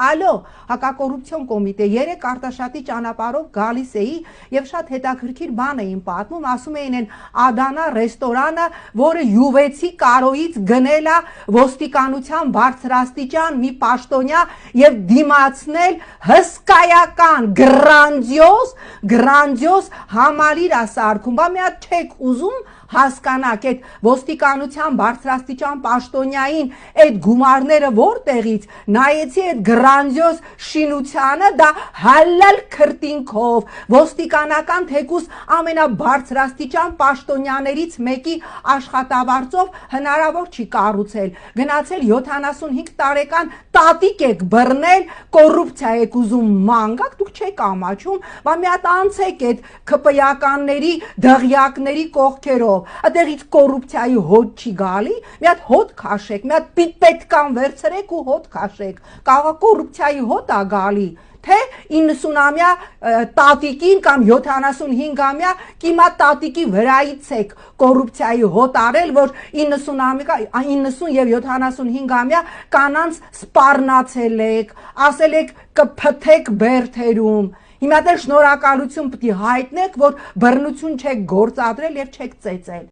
ալո, հակակոռուպցիոն կոմիտե, 3 Արտաշատի ճանապարհով գալիս էի եւ շատ հետաքրքիր բան էին պատմում, ասում էին այն Ադանա ռեստորանը, որը յուվեցի կարոյից գնել է ոստիկանության բարձրաստիճան մի պաշտոնյա եւ դիմացնել հսկայական գրանձիոզ համալիր ասարքում, բա մի հատ չեք ուզում հասկանաք այդ ոստիկանության բարձրաստիճան պաշտոնյային այդ գումարները որտեղից նայեցի այդ գրանձիոզ շինությանը դա հալալ քրտինքով ոստիկանական թեկուս ամենաբարձրաստիճան պաշտոնյաներից մեկի աշխատավարձով հնարավոր չի կառուցել գնացել 75 տարեկան տատիկ եք բռնել կոռուպցիա եք ուզում մանգակ դուք չեք ամաչում բա մի հատ անցեք այդ ԿՊ-ականների դղյակների կողքերով Ադերից կոռուպցիայի հոտ չի գալի, մի հատ հոտ քաշեք, մի հատ պիտպետկան վերցրեք ու հոտ քաշեք, կարող է կոռուպցիայի հոտ է գալի, թե 90-ամյա տատիկին կամ 75-ամյա կիմա տատիկի վրայից եք կոռուպցիայի հոտ արել, որ 90 եւ 75-ամյա կանանց սպառնացել եք, ասել եք կփթեք բերթերում Հիմա դեռ շնորհակալություն պետք է հայտնեք, որ բռնություն չեք գործադրել եւ չեք ծեծել